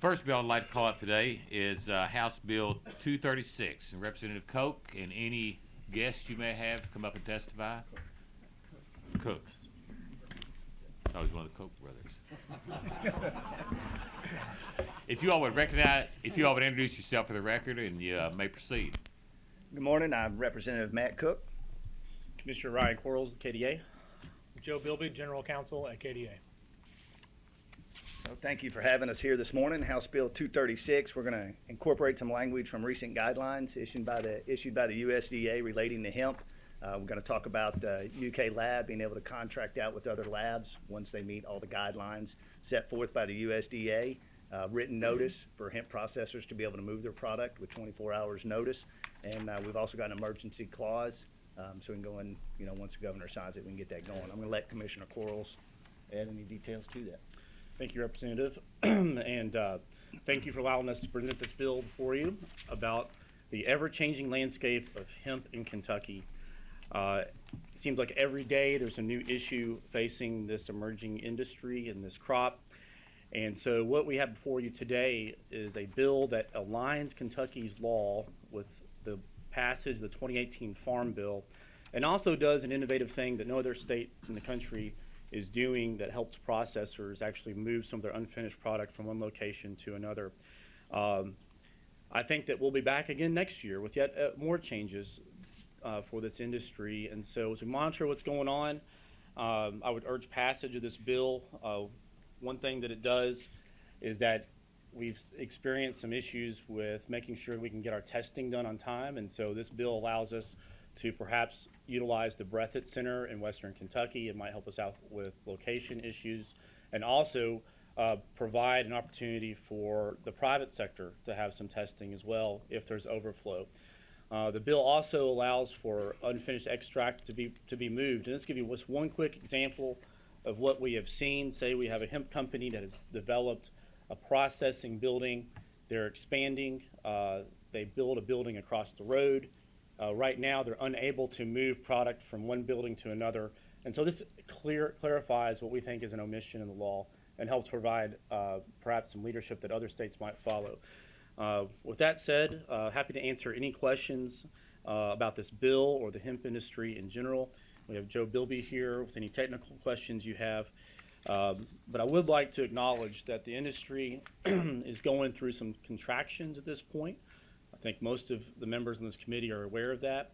First bill I'd like to call up today is House Bill 236. And Representative Koch and any guests you may have to come up and testify. Cook. Oh, he's one of the Koch brothers. If you all would introduce yourself for the record, and you may proceed. Good morning. I'm Representative Matt Cook. Commissioner Ryan Quarles, KDA. Joe Bilby, General Counsel at KDA. So thank you for having us here this morning. House Bill 236. We're going to incorporate some language from recent guidelines issued by the USDA relating to hemp. We're going to talk about the UK lab being able to contract out with other labs once they meet all the guidelines set forth by the USDA. Written notice for hemp processors to be able to move their product with 24 hours notice. And we've also got an emergency clause, so we can go in, once the governor signs it, we can get that going. I'm going to let Commissioner Quarles add any details to that. Thank you, Representative. And thank you for allowing us to present this bill for you about the ever-changing landscape of hemp in Kentucky. It seems like every day there's a new issue facing this emerging industry and this crop. And so what we have before you today is a bill that aligns Kentucky's law with the passage of the 2018 Farm Bill, and also does an innovative thing that no other state in the country is doing that helps processors actually move some of their unfinished product from one location to another. I think that we'll be back again next year with yet more changes for this industry. And so as we monitor what's going on, I would urge passage of this bill. One thing that it does is that we've experienced some issues with making sure we can get our testing done on time, and so this bill allows us to perhaps utilize the Breathitt Center in Western Kentucky. It might help us out with location issues, and also provide an opportunity for the private sector to have some testing as well if there's overflow. The bill also allows for unfinished extract to be moved, and let's give you just one quick example of what we have seen. Say we have a hemp company that has developed a processing building. They're expanding. They build a building across the road. Right now, they're unable to move product from one building to another. And so this clarifies what we think is an omission in the law and helps provide perhaps some leadership that other states might follow. With that said, happy to answer any questions about this bill or the hemp industry in general. We have Joe Bilby here with any technical questions you have. But I would like to acknowledge that the industry is going through some contractions at this point. I think most of the members in this committee are aware of that.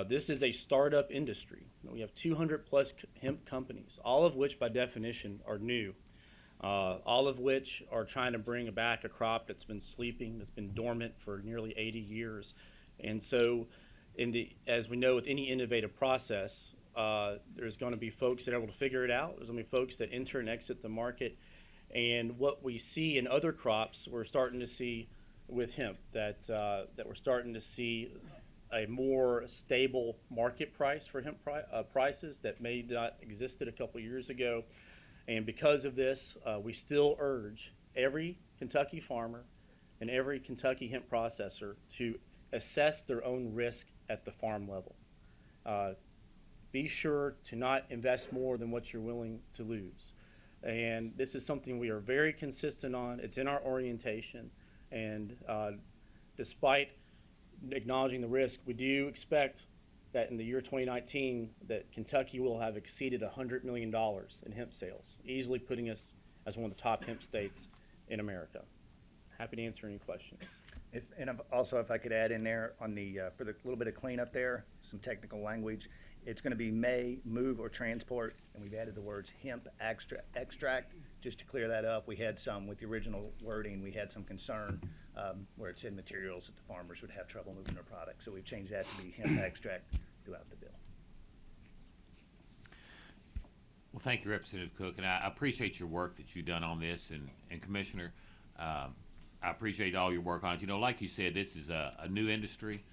This is a startup industry. We have 200 plus hemp companies, all of which by definition are new, all of which are trying to bring back a crop that's been sleeping, that's been dormant for nearly 80 years. And so as we know with any innovative process, there's going to be folks that are able to figure it out. There's going to be folks that enter and exit the market. And what we see in other crops, we're starting to see with hemp, that we're starting to see a more stable market price for hemp prices that may not existed a couple years ago. And because of this, we still urge every Kentucky farmer and every Kentucky hemp processor to assess their own risk at the farm level. Be sure to not invest more than what you're willing to lose. And this is something we are very consistent on. It's in our orientation. And despite acknowledging the risk, we do expect that in the year 2019 that Kentucky will have exceeded $100 million in hemp sales, easily putting us as one of the top hemp states in America. Happy to answer any questions. If I could add in there on the for the little bit of cleanup there, some technical language. It's going to be may, move, or transport, and we've added the words hemp extract just to clear that up. We had some with the original wording. We had some concern where it said materials that the farmers would have trouble moving their product. So we've changed that to be hemp extract throughout the bill. Well, thank you, Representative Cook, and I appreciate your work that you've done on this, and Commissioner, I appreciate all your work on it. Like you said, this is a new industry.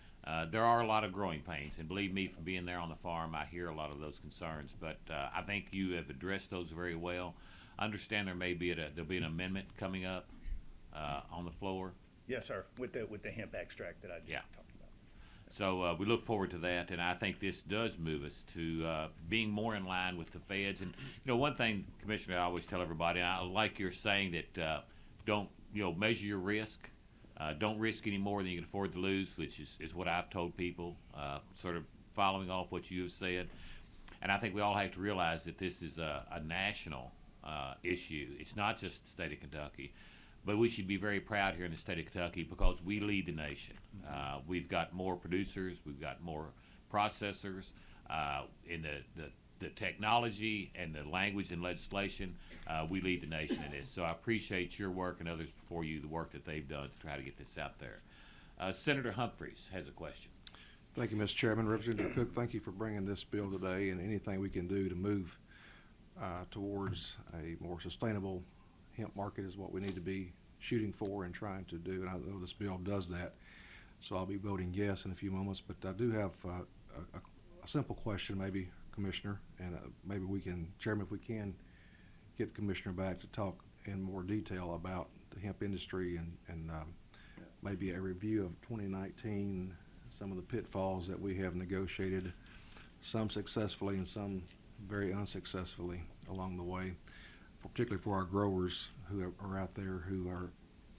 There are a lot of growing pains, and believe me, from being there on the farm, I hear a lot of those concerns. But I think you have addressed those very well. I understand there'll be an amendment coming up on the floor. Yes, sir. With the hemp extract that I just talked about. So we look forward to that, and I think this does move us to being more in line with the feds. And one thing, Commissioner, I always tell everybody, and I like your saying that don't measure your risk. Don't risk any more than you can afford to lose, which is what I've told people, sort of following off what you have said. And I think we all have to realize that this is a national issue. It's not just the state of Kentucky, but we should be very proud here in the state of Kentucky because we lead the nation. We've got more producers, we've got more processors in the technology and the language and legislation. We lead the nation in this. So I appreciate your work and others before you, the work that they've done to try to get this out there. Senator Humphreys has a question. Thank you, Mr. Chairman. Representative Cook, thank you for bringing this bill today, and anything we can do to move towards a more sustainable hemp market is what we need to be shooting for and trying to do, and I know this bill does that. So I'll be voting yes in a few moments, but I do have a simple question, maybe, Commissioner, and maybe we can, Chairman, if we can get the Commissioner back to talk in more detail about the hemp industry and maybe a review of 2019, some of the pitfalls that we have negotiated, some successfully and some very unsuccessfully along the way, particularly for our growers who are out there who are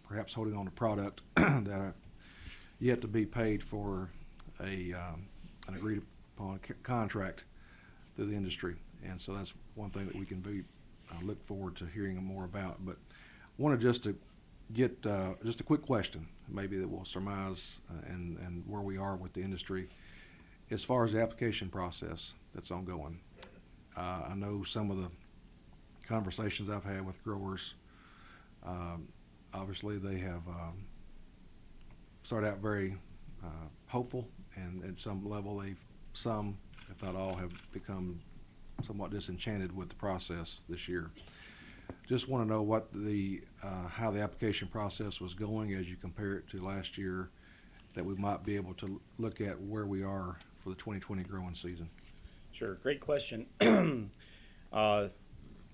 perhaps holding on to product that are yet to be paid for an agreed upon contract through the industry. And so that's one thing that we can look forward to hearing more about. But wanted just to get just a quick question, maybe that will surmise and where we are with the industry as far as the application process that's ongoing. I know some of the conversations I've had with growers, obviously they have started out very hopeful, and at some level some, if not all, have become somewhat disenchanted with the process this year. Just want to know what how the application process was going as you compare it to last year, that we might be able to look at where we are for the 2020 growing season. Sure, great question.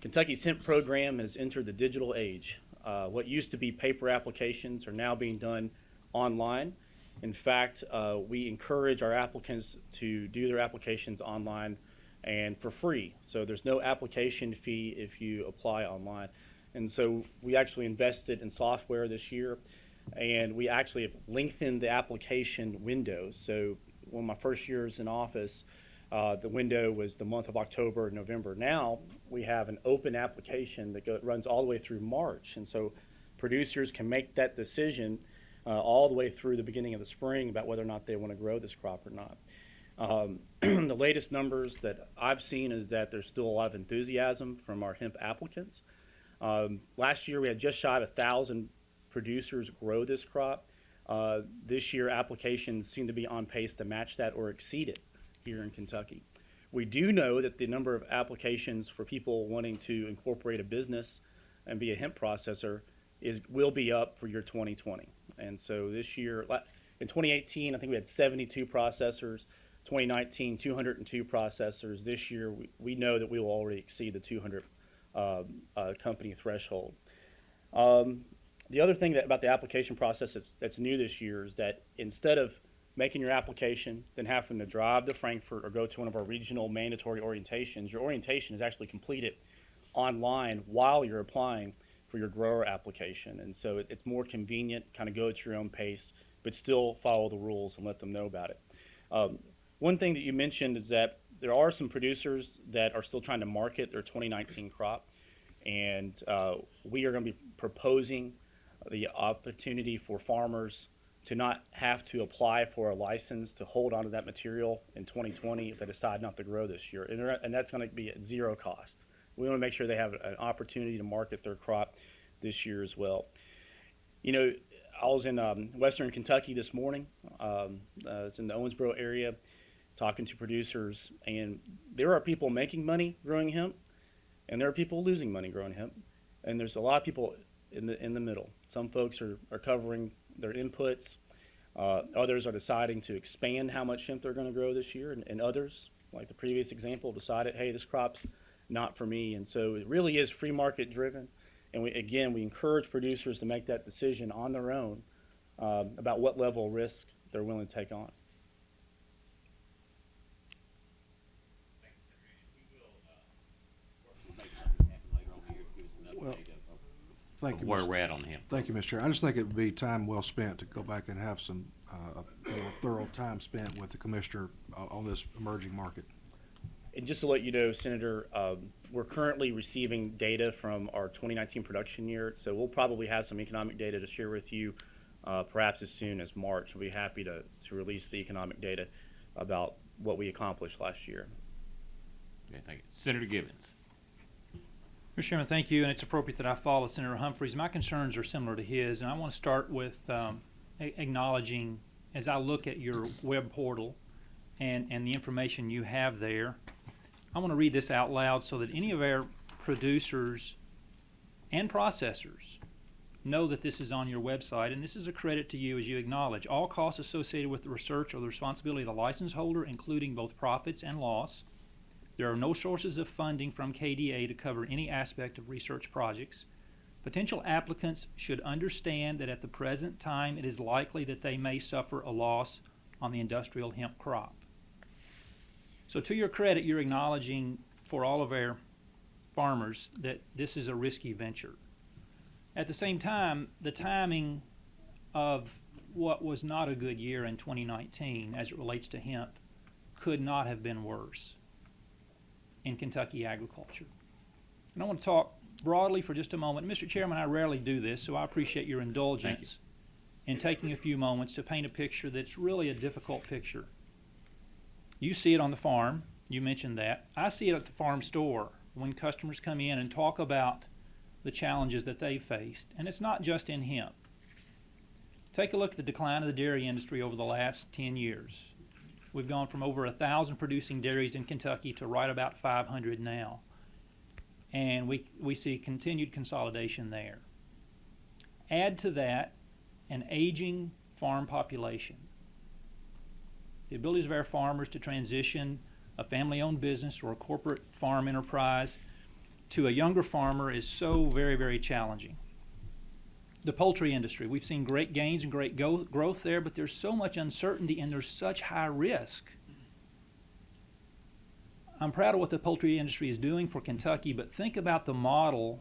Kentucky's hemp program has entered the digital age. What used to be paper applications are now being done online. In fact, we encourage our applicants to do their applications online and for free. So there's no application fee if you apply online. And so we actually invested in software this year, and we actually have lengthened the application window. So one of my first years in office, the window was the month of October and November. Now we have an open application that runs all the way through March. And so producers can make that decision all the way through the beginning of the spring about whether or not they want to grow this crop or not. The latest numbers that I've seen is that there's still a lot of enthusiasm from our hemp applicants. Last year we had just shy of 1,000 producers grow this crop. This year applications seem to be on pace to match that or exceed it here in Kentucky. We do know that the number of applications for people wanting to incorporate a business and be a hemp processor will be up for year 2020. And so this year, in 2018, I think we had 72 processors. 2019, 202 processors. This year, we know that we will already exceed the 200 company threshold. The other thing about the application process that's new this year is that instead of making your application, then having to drive to Frankfurt or go to one of our regional mandatory orientations, your orientation is actually completed online while you're applying for your grower application. And so it's more convenient, kind of go at your own pace, but still follow the rules and let them know about it. One thing that you mentioned is that there are some producers that are still trying to market their 2019 crop, and we are going to be proposing the opportunity for farmers to not have to apply for a license to hold onto that material in 2020 if they decide not to grow this year, and that's going to be at zero cost. We want to make sure they have an opportunity to market their crop this year as well. You know, I was in western Kentucky this morning. It's in the Owensboro area, talking to producers, and there are people making money growing hemp, and there are people losing money growing hemp, and there's a lot of people in the middle. Some folks are covering their inputs. Others are deciding to expand how much hemp they're going to grow this year, and others, like the previous example, decided, hey, this crop's not for me. And so it really is free market driven, and we encourage producers to make that decision on their own about what level of risk they're willing to take on. Thank of you, where Mr. we're at on hemp. Thank you, Mr. Chair. I just think it would be time well spent to go back and have some a more thorough time spent with the commissioner on this emerging market. And just to let you know, Senator, we're currently receiving data from our 2019 production year, so we'll probably have some economic data to share with you perhaps as soon as March. We'll be happy to release the economic data about what we accomplished last year. Okay, thank you. Senator Givens. Mr. Chairman, thank you, and it's appropriate that I follow Senator Humphreys. My concerns are similar to his, and I want to start with acknowledging, as I look at your web portal and the information you have there, I want to read this out loud so that any of our producers and processors know that this is on your website, and this is a credit to you as you acknowledge all costs associated with the research are the responsibility of the license holder, including both profits and loss. There are no sources of funding from KDA to cover any aspect of research projects. Potential applicants should understand that at the present time it is likely that they may suffer a loss on the industrial hemp crop. So to your credit, you're acknowledging for all of our farmers that this is a risky venture. At the same time, the timing of what was not a good year in 2019 as it relates to hemp could not have been worse in Kentucky agriculture. And I want to talk broadly for just a moment. Mr. Chairman, I rarely do this, so I appreciate your indulgence in taking a few moments to paint a picture that's really a difficult picture. You see it on the farm. You mentioned that. I see it at the farm store when customers come in and talk about the challenges that they faced. And it's not just in hemp. Take a look at the decline of the dairy industry over the last 10 years. We've gone from over 1,000 producing dairies in Kentucky to right about 500 now. And we see continued consolidation there. Add to that an aging farm population. The abilities of our farmers to transition a family-owned business or a corporate farm enterprise to a younger farmer is so very, very challenging. The poultry industry, we've seen great gains and great growth there, but there's so much uncertainty and there's such high risk. I'm proud of what the poultry industry is doing for Kentucky, but think about the model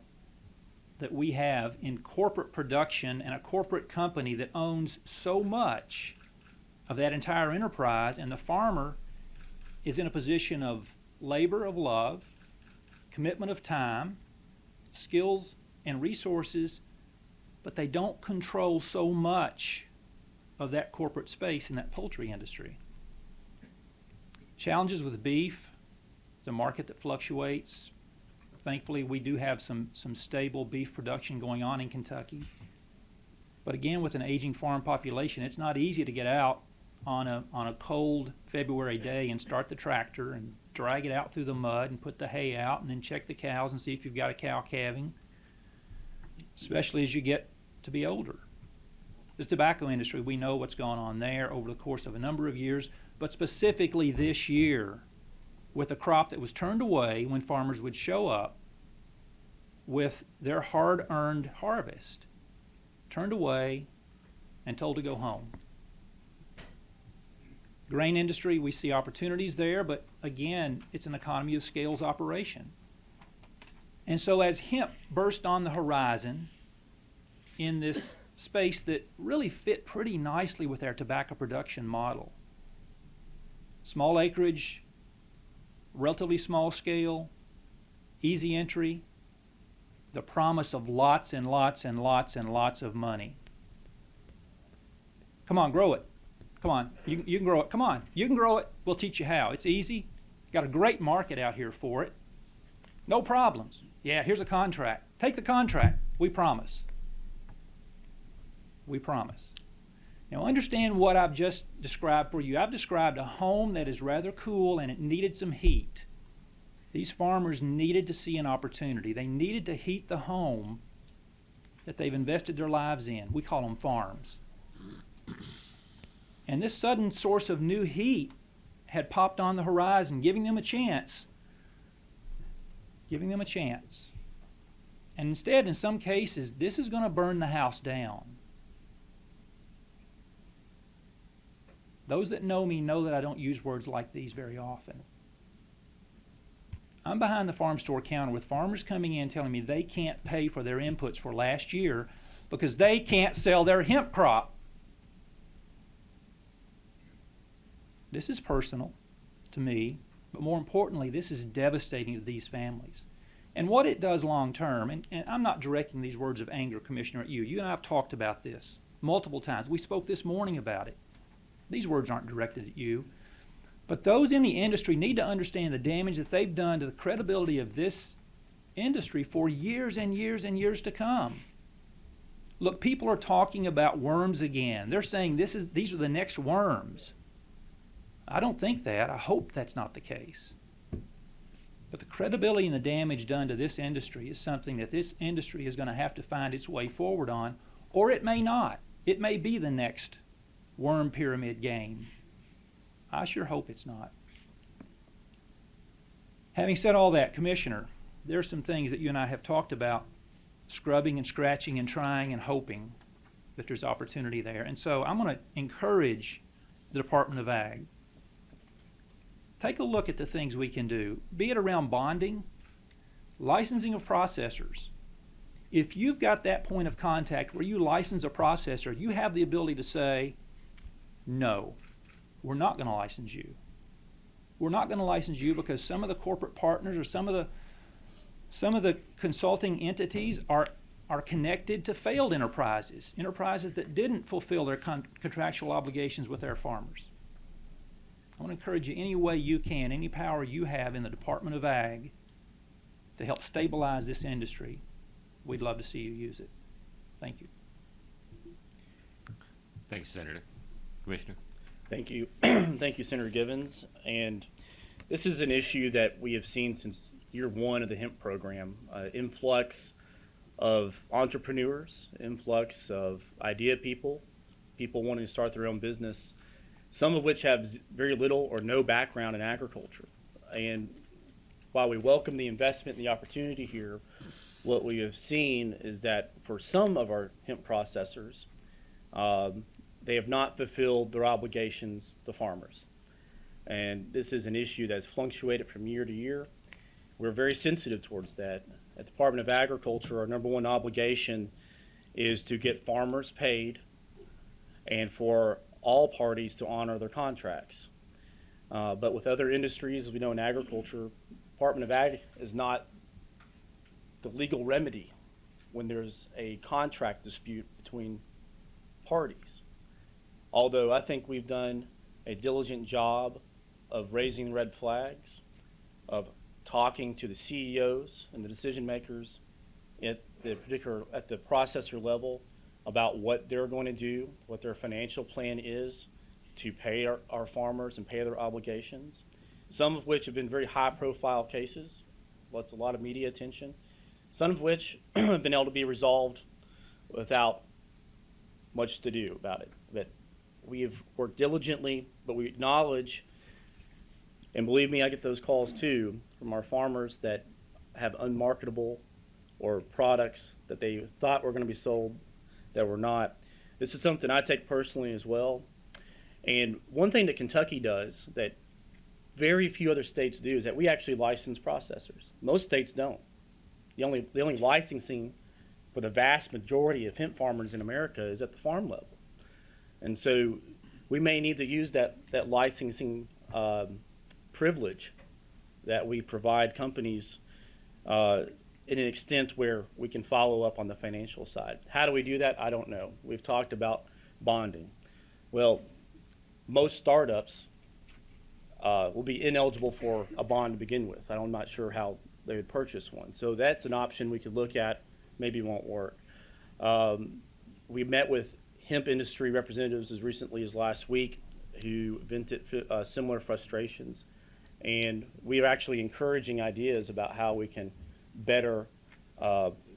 that we have in corporate production and a corporate company that owns so much of that entire enterprise, and the farmer is in a position of labor of love, commitment of time, skills and resources, but they don't control so much of that corporate space in that poultry industry. Challenges with beef. It's a market that fluctuates. Thankfully, we do have some stable beef production going on in Kentucky. But again, with an aging farm population, it's not easy to get out on a cold February day and start the tractor and drag it out through the mud and put the hay out and then check the cows and see if you've got a cow calving, especially as you get to be older. The tobacco industry, we know what's gone on there over the course of a number of years, but specifically this year with a crop that was turned away when farmers would show up with their hard-earned harvest, turned away and told to go home. Grain industry, we see opportunities there, but again, it's an economy of scales operation. And so as hemp burst on the horizon in this space that really fit pretty nicely with our tobacco production model, small acreage, relatively small scale, easy entry, the promise of lots and lots and lots and lots of money. Come on, grow it. Come on, you can grow it. Come on, you can grow it. We'll teach you how. It's easy. Got a great market out here for it. No problems. Yeah, here's a contract. Take the contract. We promise. We promise. Now understand what I've just described for you. I've described a home that is rather cool and it needed some heat. These farmers needed to see an opportunity. They needed to heat the home that they've invested their lives in. We call them farms. And this sudden source of new heat had popped on the horizon, giving them a chance. Giving them a chance. And instead, in some cases, this is going to burn the house down. Those that know me know that I don't use words like these very often. I'm behind the farm store counter with farmers coming in telling me they can't pay for their inputs for last year because they can't sell their hemp crop. This is personal to me, but more importantly, this is devastating to these families. And what it does long term, and I'm not directing these words of anger, Commissioner, at you. You and I have talked about this multiple times. We spoke this morning about it. These words aren't directed at you. But those in the industry need to understand the damage that they've done to the credibility of this industry for years and years and years to come. Look, people are talking about worms again. They're saying these are the next worms. I don't think that. I hope that's not the case. But the credibility and the damage done to this industry is something that this industry is going to have to find its way forward on, or it may not. It may be the next worm pyramid game. I sure hope it's not. Having said all that, Commissioner, there are some things that you and I have talked about, scrubbing and scratching and trying and hoping that there's opportunity there. And so I'm going to encourage the Department of Ag. Take a look at the things we can do, be it around bonding, licensing of processors. If you've got that point of contact where you license a processor, you have the ability to say, no, we're not going to license you. We're not going to license you because some of the corporate partners or some of the consulting entities are connected to failed enterprises that didn't fulfill their contractual obligations with their farmers. I want to encourage you any way you can, any power you have in the Department of Ag to help stabilize this industry. We'd love to see you use it. Thank you. Thanks, Senator. Commissioner? Thank you. Thank you, Senator Givens. And this is an issue that we have seen since year one of the hemp program. Influx of entrepreneurs, influx of idea people wanting to start their own business, some of which have very little or no background in agriculture. And while we welcome the investment and the opportunity here, what we have seen is that for some of our hemp processors, they have not fulfilled their obligations to farmers. And this is an issue that's fluctuated from year to year. We're very sensitive towards that. At the Department of Agriculture, our number one obligation is to get farmers paid and for all parties to honor their contracts. But with other industries, as we know in agriculture, Department of Ag is not the legal remedy when there's a contract dispute between parties. Although I think we've done a diligent job of raising red flags, of talking to the CEOs and the decision makers at the processor level about what they're going to do, what their financial plan is to pay our farmers and pay their obligations, some of which have been very high profile cases, lots a lot of media attention, some of which have been able to be resolved without much to do about it. But we've worked diligently, but we acknowledge, and believe me, I get those calls too from our farmers that have unmarketable or products that they thought were going to be sold that were not. This is something I take personally as well. And one thing that Kentucky does that very few other states do is that we actually license processors. Most states don't. The only licensing for the vast majority of hemp farmers in America is at the farm level. And so we may need to use that licensing privilege that we provide companies in an extent where we can follow up on the financial side. How do we do that? I don't know. We've talked about bonding. Well, most startups will be ineligible for a bond to begin with. I'm not sure how they would purchase one. So that's an option we could look at. Maybe won't work. We met with hemp industry representatives as recently as last week who vented similar frustrations. And we are actually encouraging ideas about how we can better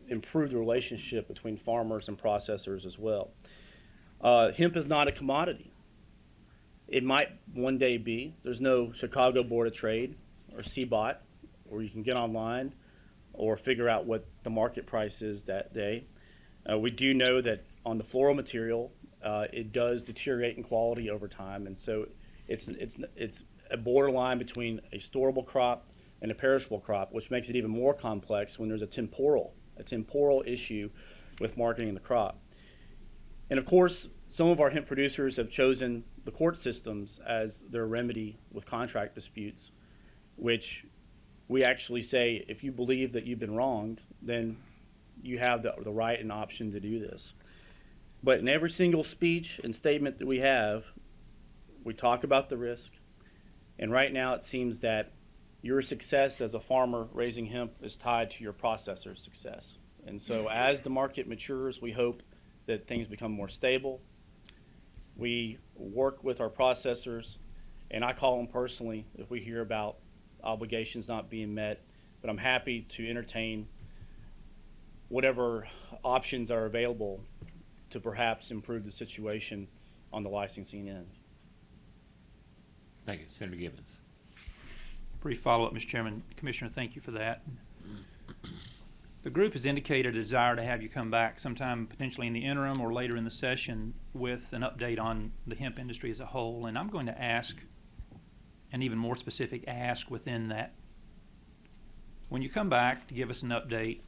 improve the relationship between farmers and processors as well. Hemp is not a commodity. It might one day be. There's no Chicago Board of Trade or CBOT where you can get online or figure out what the market price is that day. We do know that on the floral material, it does deteriorate in quality over time, and so it's a borderline between a storable crop and a perishable crop, which makes it even more complex when there's a temporal issue with marketing the crop. And of course, some of our hemp producers have chosen the court systems as their remedy with contract disputes, which we actually say, if you believe that you've been wronged, then you have the right and option to do this. But in every single speech and statement that we have, we talk about the risk. And right now it seems that your success as a farmer raising hemp is tied to your processor's success. And so as the market matures, we hope that things become more stable. We work with our processors, and I call them personally if we hear about obligations not being met, but I'm happy to entertain whatever options are available to perhaps improve the situation on the licensing end. Thank you. Senator Gibbons. Brief follow-up, Mr. Chairman. Commissioner, thank you for that. The group has indicated a desire to have you come back sometime potentially in the interim or later in the session with an update on the hemp industry as a whole, and I'm going to ask an even more specific ask within that. When you come back to give us an update,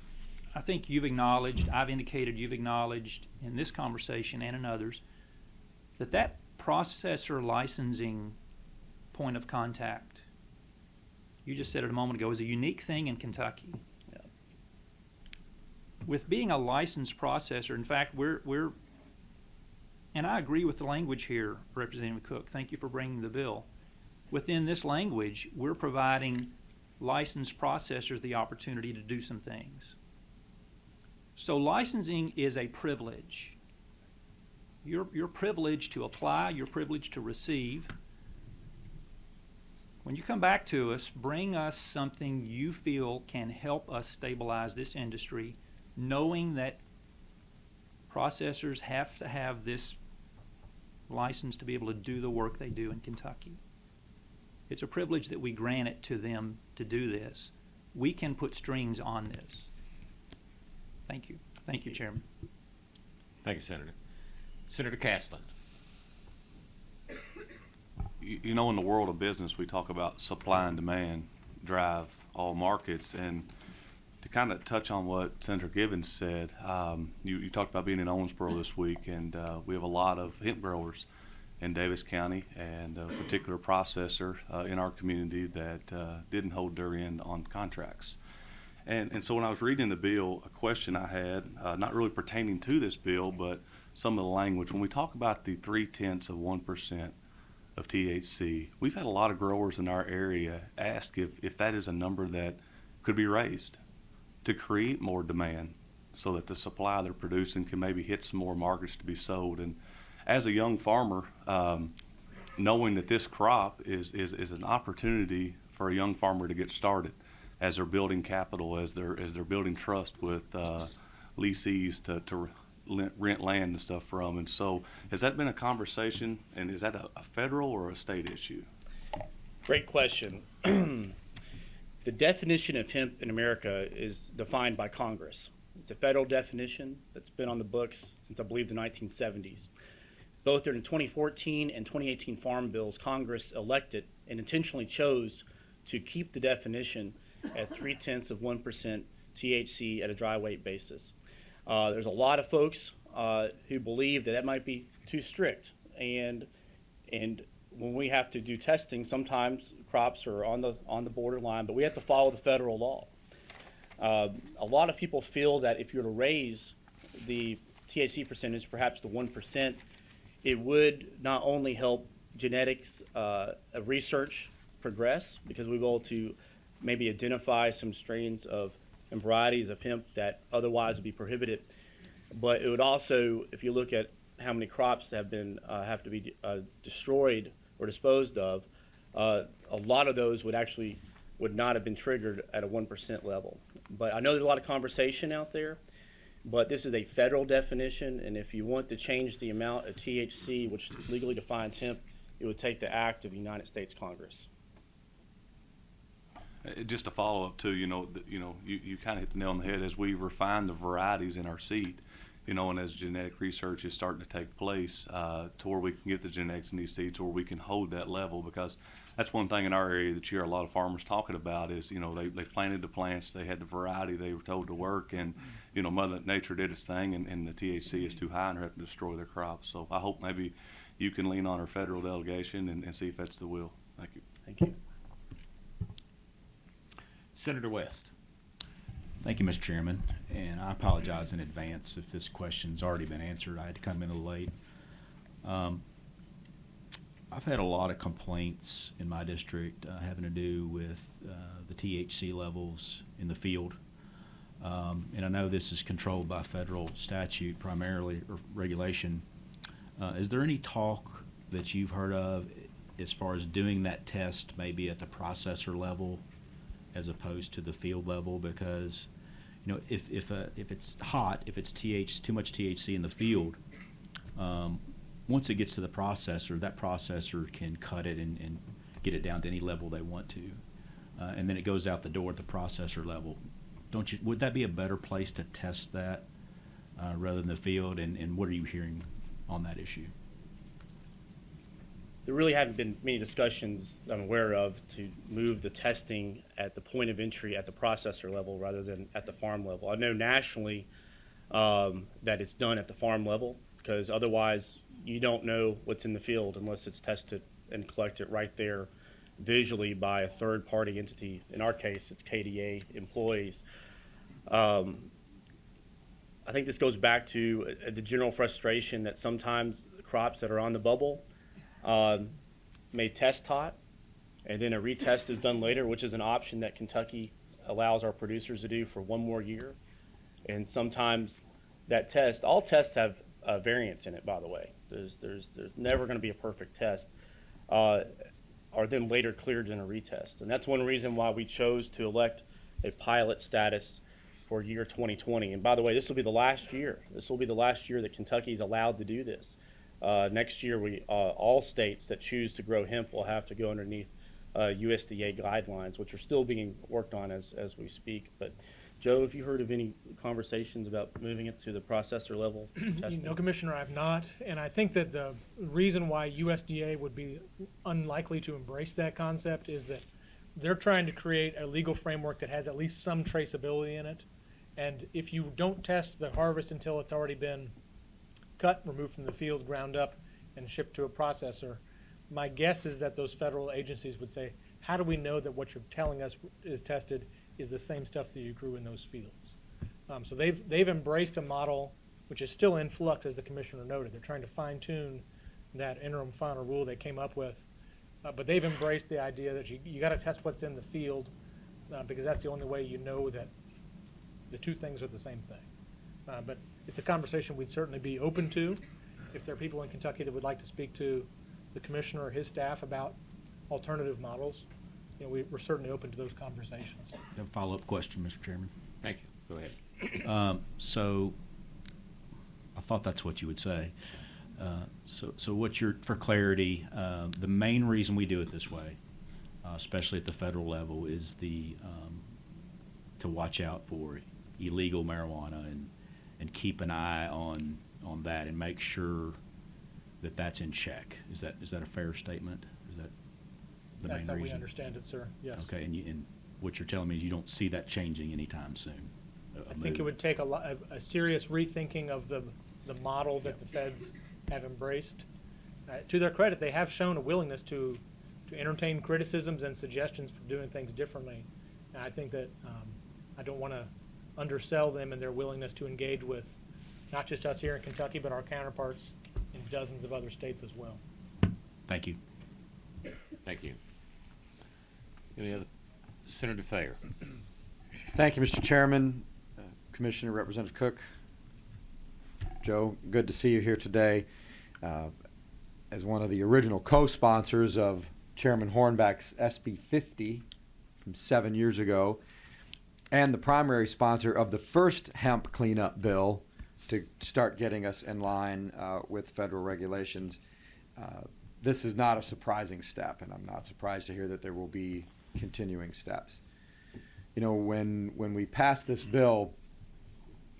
I think you've acknowledged, I've indicated you've acknowledged in this conversation and in others, that processor licensing point of contact, you just said it a moment ago, is a unique thing in Kentucky. Yeah. With being a licensed processor, in fact, we're and I agree with the language here, Representative Cook, thank you for bringing the bill. Within this language, we're providing licensed processors the opportunity to do some things. So licensing is a privilege. You're privileged to apply, you're privileged to receive. When you come back to us, bring us something you feel can help us stabilize this industry, knowing that processors have to have this license to be able to do the work they do in Kentucky. It's a privilege that we grant it to them to do this. We can put strings on this. Thank you. Thank you, Chairman. Thank you, Senator. Senator Castleton. You know, in the world of business, we talk about supply and demand drive all markets. And to kind of touch on what Senator Gibbons said, you talked about being in Owensboro this week, and we have a lot of hemp growers in Davis County, and a particular processor in our community that didn't hold their end on contracts. And so when I was reading the bill, a question I had, not really pertaining to this bill, but some of the language, when we talk about the 0.3% of THC, we've had a lot of growers in our area ask if that is a number that could be raised to create more demand so that the supply they're producing can maybe hit some more markets to be sold. And as a young farmer, knowing that this crop is an opportunity for a young farmer to get started as they're building capital, as they're building trust with leasees to rent land and stuff from. And so has that been a conversation, and is that a federal or a state issue? Great question. The definition of hemp in America is defined by Congress. It's a federal definition that's been on the books since I believe the 1970s. Both in the 2014 and 2018 farm bills, Congress elected and intentionally chose to keep the definition at 0.3% THC at a dry weight basis. There's a lot of folks who believe that might be too strict, and when we have to do testing, sometimes crops are on the borderline, but we have to follow the federal law. A lot of people feel that if you were to raise the THC percentage, perhaps to 1%, it would not only help genetics research progress, because we'll be able to maybe identify some strains and varieties of hemp that otherwise would be prohibited, but it would also, if you look at how many crops have to be destroyed or disposed of, a lot of those would not have been triggered at a 1% level. But I know there's a lot of conversation out there, but this is a federal definition, and if you want to change the amount of THC, which legally defines hemp, it would take the act of the United States Congress. Just to follow up too, you kind of hit the nail on the head as we refine the varieties in our seed, and as genetic research is starting to take place to where we can get the genetics in these seeds, to where we can hold that level, because that's one thing in our area that you hear a lot of farmers talking about is, they planted the plants, they had the variety they were told to work, and, Mother Nature did its thing, and the THC is too high and they're having to destroy their crops. So I hope maybe you can lean on our federal delegation and see if that's the will. Thank you. Thank you. Senator West. Thank you, Mr. Chairman, and I apologize in advance if this question's already been answered. I had to come in a little late. I've had a lot of complaints in my district having to do with the THC levels in the field. And I know this is controlled by federal statute primarily, or regulation. Is there any talk that you've heard of as far as doing that test maybe at the processor level as opposed to the field level? Because if it's hot, if it's too much THC in the field, once it gets to the processor, that processor can cut it and get it down to any level they want to, and then it goes out the door at the processor level. Would that be a better place to test that rather than the field? And what are you hearing on that issue? There really haven't been many discussions I'm aware of to move the testing at the point of entry at the processor level rather than at the farm level. I know nationally that it's done at the farm level, because otherwise you don't know what's in the field unless it's tested and collected right there visually by a third-party entity. In our case, it's KDA employees. I think this goes back to the general frustration that sometimes crops that are on the bubble may test hot, and then a retest is done later, which is an option that Kentucky allows our producers to do for one more year. And sometimes that test, all tests have variance in it, by the way. There's never going to be a perfect test, are then later cleared in a retest. And that's one reason why we chose to elect a pilot status for year 2020. And by the way, this will be the last year. This will be the last year that Kentucky is allowed to do this. Next year, all states that choose to grow hemp will have to go underneath USDA guidelines, which are still being worked on as we speak. But Joe, have you heard of any conversations about moving it to the processor level testing? No, Commissioner, I've not. And I think that the reason why USDA would be unlikely to embrace that concept is that they're trying to create a legal framework that has at least some traceability in it. And if you don't test the harvest until it's already been cut, removed from the field, ground up, and shipped to a processor, my guess is that those federal agencies would say, how do we know that what you're telling us is tested is the same stuff that you grew in those fields? So they've embraced a model which is still in flux, as the commissioner noted. They're trying to fine-tune that interim final rule they came up with, but they've embraced the idea that you got to test what's in the field because that's the only way you know that the two things are the same thing. But it's a conversation we'd certainly be open to. If there are people in Kentucky that would like to speak to the commissioner or his staff about alternative models, we're certainly open to those conversations. A follow-up question, Mr. Chairman. Thank you. Go ahead. So I thought that's what you would say. So what for clarity, the main reason we do it this way, especially at the federal level, is to watch out for illegal marijuana and keep an eye on that and make sure that that's in check. Is that a fair statement? Is that the main reason? That's how we understand it, sir. Yes. Okay, and what you're telling me is you don't see that changing anytime soon. I think it would take a serious rethinking of the model that the feds have embraced. To their credit, they have shown a willingness to entertain criticisms and suggestions for doing things differently. And I think that I don't want to undersell them in their willingness to engage with not just us here in Kentucky, but our counterparts in dozens of other states as well. Thank you. Thank you. Any other? Senator Thayer. Thank you, Mr. Chairman, Commissioner, Representative Cook. Joe, good to see you here today. As one of the original co-sponsors of Chairman Hornback's SB 50 from 7 years ago, and the primary sponsor of the first hemp cleanup bill to start getting us in line with federal regulations, this is not a surprising step, and I'm not surprised to hear that there will be continuing steps. When we passed this bill,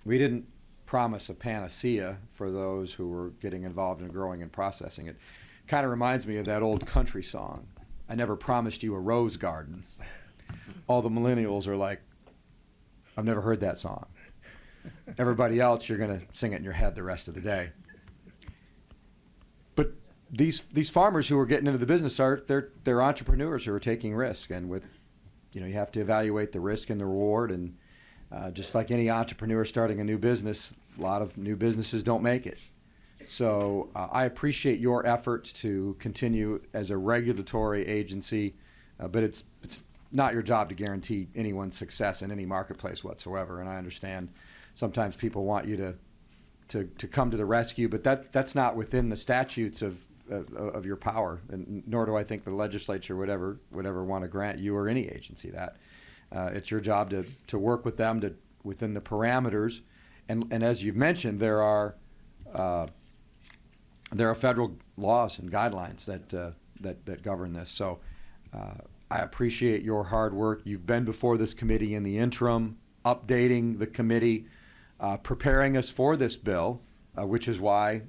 we didn't promise a panacea for those who were getting involved in growing and processing it. Kind of reminds me of that old country song, I never promised you a rose garden. All the millennials are like, I've never heard that song. Everybody else, you're going to sing it in your head the rest of the day. But these farmers who are getting into the business they're entrepreneurs who are taking risk, and with you have to evaluate the risk and the reward, and just like any entrepreneur starting a new business, a lot of new businesses don't make it. So I appreciate your efforts to continue as a regulatory agency, but it's not your job to guarantee anyone's success in any marketplace whatsoever. And I understand sometimes people want you to come to the rescue, but that's not within the statutes of your power, and nor do I think the legislature would ever want to grant you or any agency that. It's your job to work with them within the parameters, and as you've mentioned, there are federal laws and guidelines that govern this. So I appreciate your hard work. You've been before this committee in the interim, updating the committee, preparing us for this bill, which is why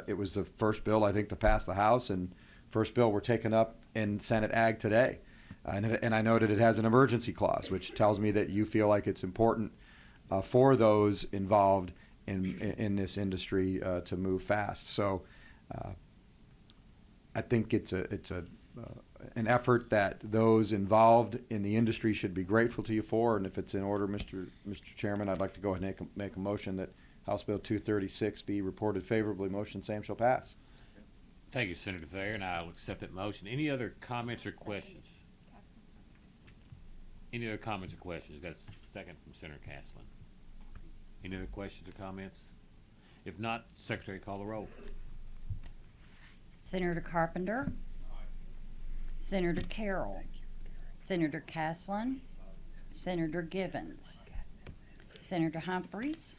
it was the first bill, I think, to pass the House, and first bill we're taking up in Senate Ag today. And I noted it has an emergency clause, which tells me that you feel like it's important for those involved in this industry to move fast. So I think it's an effort that those involved in the industry should be grateful to you for. And if it's in order, Mr. Chairman, I'd like to go ahead and make a motion that House Bill 236 be reported favorably. Motion same shall pass. Thank you, Senator Thayer, and I'll accept that motion. Any other comments or questions? Any other comments or questions? Got a second from Senator Caslin. Any other questions or comments? If not, Secretary, call the roll. Senator Carpenter. Senator Carroll. Senator Caslin. Senator Givens. Senator Humphreys.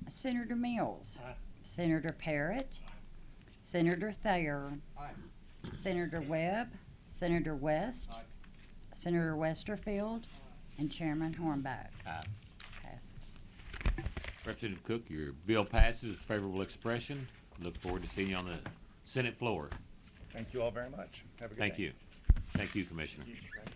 Senator Mills. Senator Parrott. Senator Thayer. Senator Webb. Senator West. Senator Westerfield. And Chairman Hornback. Passes. Representative Cook, your bill passes with favorable expression. Look forward to seeing you on the Senate floor. Thank you all very much. Have a good Thank day. you. Thank you, Commissioner. Thank you.